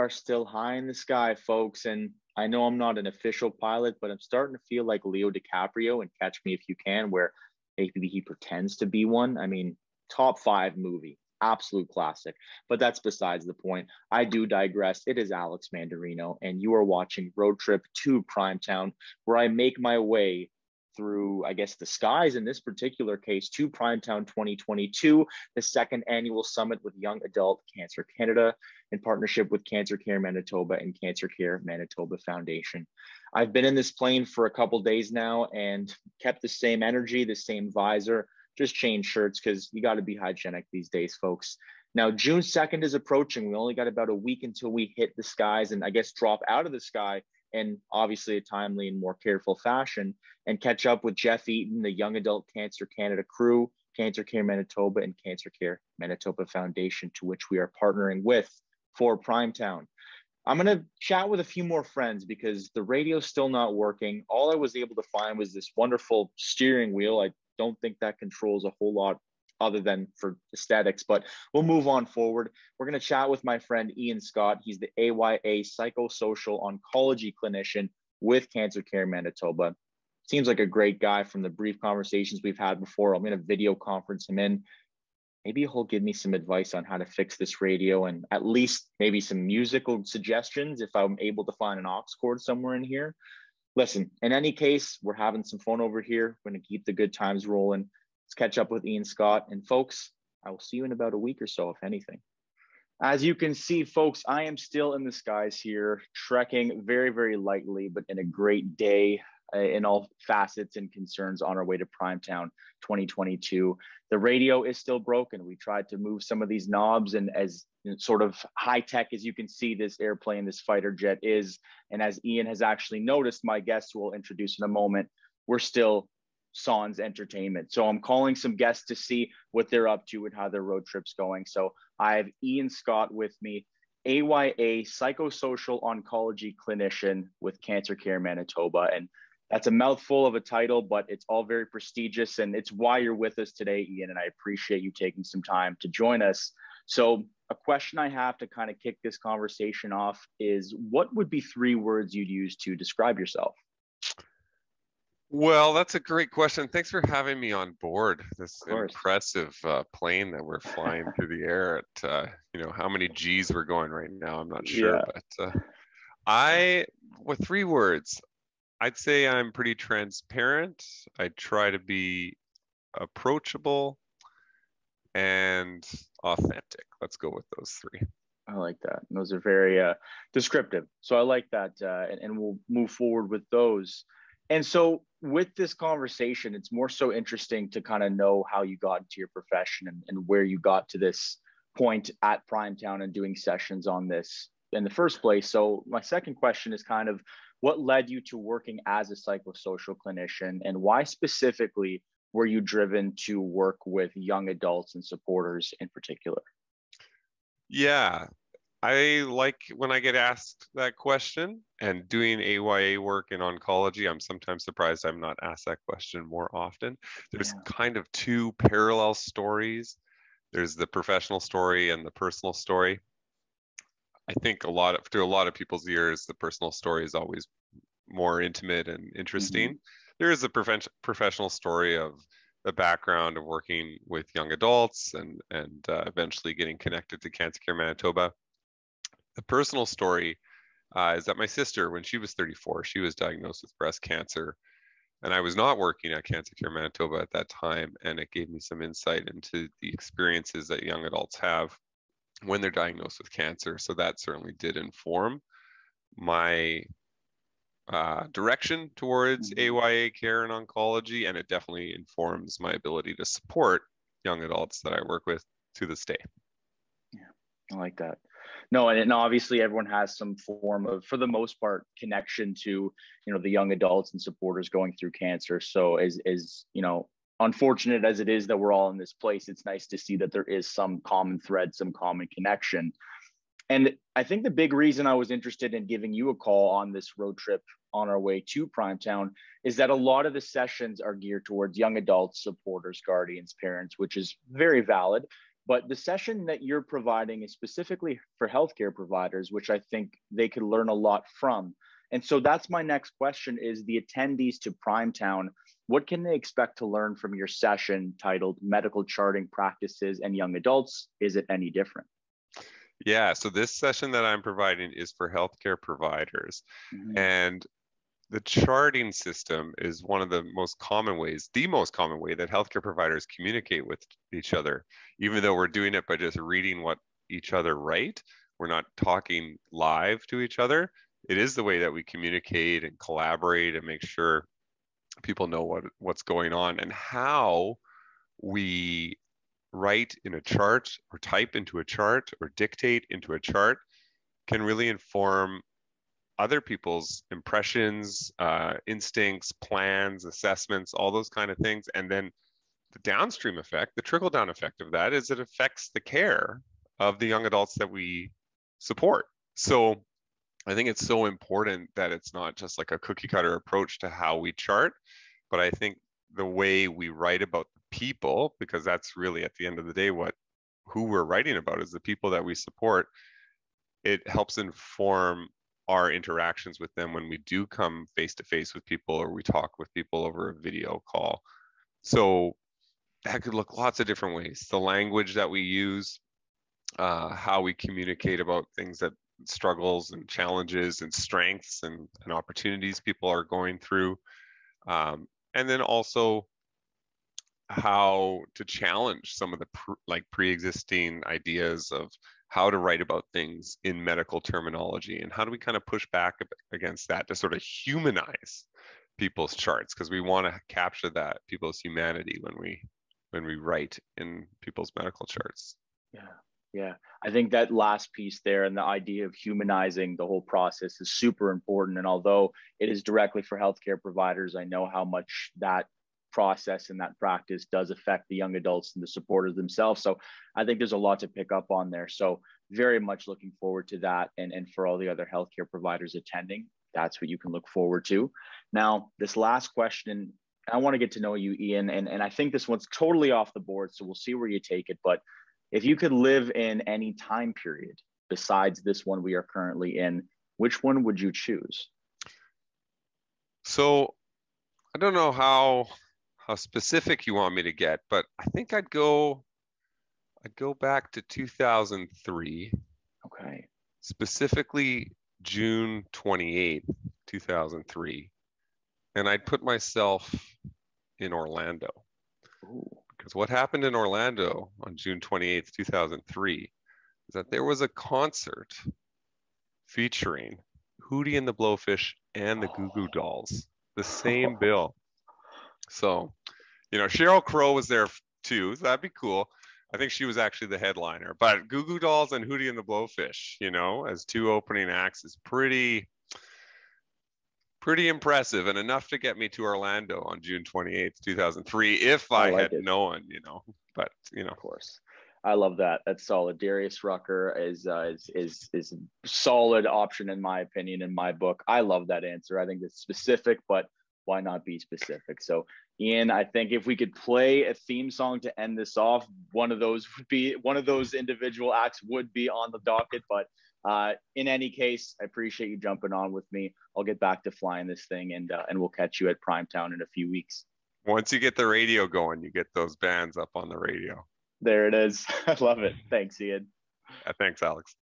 are still high in the sky, folks. And I know I'm not an official pilot, but I'm starting to feel like Leo DiCaprio in Catch Me If You Can, where maybe he pretends to be one. I mean, top 5 movie, absolute classic. But that's besides the point. I do digress. It is Alex Mandarino, and you are watching Road Trip to Primetown, where I make my way through, I guess, the skies in this particular case to Primetown 2022, the second annual summit with Young Adult Cancer Canada in partnership with CancerCare Manitoba and CancerCare Manitoba Foundation. I've been in this plane for a couple days now and kept the same energy, the same visor, just changed shirts because you got to be hygienic these days, folks. Now, June 2nd is approaching. We only got about a week until we hit the skies and I guess drop out of the sky in obviously a timely and more careful fashion, and catch up with Jeff Eaton, the Young Adult Cancer Canada crew, CancerCare Manitoba, and CancerCare Manitoba Foundation, to which we are partnering with for Primetown. I'm going to chat with a few more friends because the radio's still not working. All I was able to find was this wonderful steering wheel. I don't think that controls a whole lot other than for aesthetics, but we'll move on forward. We're going to chat with my friend Ian Scott. He's the AYA psychosocial oncology clinician with CancerCare Manitoba. Seems like a great guy from the brief conversations we've had before. I'm going to video conference him in. Maybe he'll give me some advice on how to fix this radio and at least maybe some musical suggestions if I'm able to find an aux cord somewhere in here. Listen, in any case, we're having some fun over here. We're going to keep the good times rolling. Let's catch up with Ian Scott. And folks, I will see you in about a week or so, if anything. As you can see, folks, I am still in the skies here, trekking very, very lightly, but in a great day in all facets and concerns on our way to Primetown 2022. The radio is still broken. We tried to move some of these knobs, and as sort of high tech as you can see this airplane, this fighter jet is, and as Ian has actually noticed, my guests will introduce in a moment, we're still sans entertainment. So I'm calling some guests to see what they're up to and how their road trip's going. So I have Ian Scott with me, AYA psychosocial oncology clinician with CancerCare Manitoba. And that's a mouthful of a title, but it's all very prestigious, and it's why you're with us today, Ian, and I appreciate you taking some time to join us. So a question I have to kind of kick this conversation off is, what would be 3 words you'd use to describe yourself? Well, that's a great question. Thanks for having me on board this impressive plane that we're flying through the air at, how many G's we're going right now, I'm not sure, but with 3 words, I'd say I'm pretty transparent. I try to be approachable and authentic. Let's go with those 3. I like that. Those are very descriptive. So I like that, and we'll move forward with those. And so with this conversation, it's more so interesting to kind of know how you got into your profession and where you got to this point at Primetown and doing sessions on this in the first place. So my second question is kind of, what led you to working as a psychosocial clinician, and why specifically were you driven to work with young adults and supporters in particular? Yeah, I like when I get asked that question, and doing AYA work in oncology, I'm sometimes surprised I'm not asked that question more often. There's kind of 2 parallel stories. There's the professional story and the personal story. I think through a lot of people's ears, the personal story is always more intimate and interesting. There is a professional story of the background of working with young adults and eventually getting connected to CancerCare Manitoba. The personal story is that my sister, when she was 34, she was diagnosed with breast cancer, and I was not working at CancerCare Manitoba at that time, and it gave me some insight into the experiences that young adults have when they're diagnosed with cancer. So that certainly did inform my direction towards AYA care and oncology, and it definitely informs my ability to support young adults that I work with to this day. Yeah, I like that. No, and obviously everyone has some form of, for the most part, connection to, the young adults and supporters going through cancer. So as unfortunate as it is that we're all in this place, it's nice to see that there is some common thread, some common connection. And I think the big reason I was interested in giving you a call on this road trip on our way to Primetown is that a lot of the sessions are geared towards young adults, supporters, guardians, parents, which is very valid. But the session that you're providing is specifically for healthcare providers, which I think they could learn a lot from. And so that's my next question is the attendees to Primetown, what can they expect to learn from your session titled Medical Charting Practices and Young Adults? Is it any different? Yeah, so this session that I'm providing is for healthcare providers. Mm-hmm. And the charting system is one of the most common ways, the most common way that healthcare providers communicate with each other, even though we're doing it by just reading what each other write. We're not talking live to each other. It is the way that we communicate and collaborate and make sure people know what's going on, and how we write in a chart or type into a chart or dictate into a chart can really inform other people's impressions, instincts, plans, assessments, all those kind of things. And then the downstream effect, the trickle down effect of that is it affects the care of the young adults that we support. So I think it's so important that it's not just like a cookie cutter approach to how we chart, but I think the way we write about the people, because that's really at the end of the day who we're writing about is the people that we support. It helps inform our interactions with them when we do come face to face with people or we talk with people over a video call. So that could look lots of different ways. The language that we use, how we communicate about things that struggles and challenges and strengths and opportunities people are going through. And then also how to challenge some of the pre-existing ideas of how to write about things in medical terminology, and how do we kind of push back against that to sort of humanize people's charts, because we want to capture that people's humanity when we write in people's medical charts. Yeah, I think that last piece there and the idea of humanizing the whole process is super important. And although it is directly for healthcare providers, I know how much that process and that practice does affect the young adults and the supporters themselves. So I think there's a lot to pick up on there. So very much looking forward to that. And for all the other healthcare providers attending, that's what you can look forward to. Now, this last question, I want to get to know you, Ian, and I think this one's totally off the board, so we'll see where you take it. But if you could live in any time period besides this one we are currently in, which one would you choose? So I don't know how specific you want me to get, but I think I'd go back to 2003. Okay. Specifically June 28th, 2003. And I'd put myself in Orlando. Ooh. Because what happened in Orlando on June 28th, 2003 is that there was a concert featuring Hootie and the Blowfish and the Goo Goo Dolls, the same bill. So, Sheryl Crow was there too, so that'd be cool. I think she was actually the headliner, but Goo Goo Dolls and Hootie and the Blowfish, as two opening acts is pretty impressive, and enough to get me to Orlando on June 28th, 2003, if I had known, but Of course. I love that. That's solid. Darius Rucker is a solid option in my opinion, in my book. I love that answer. I think it's specific, but why not be specific? So Ian, I think if we could play a theme song to end this off, one of those individual acts would be on the docket. But in any case, I appreciate you jumping on with me. I'll get back to flying this thing, and we'll catch you at Primetown in a few weeks. Once you get the radio going, you get those bands up on the radio. There it is. I love it. Thanks, Ian. Thanks, Alex.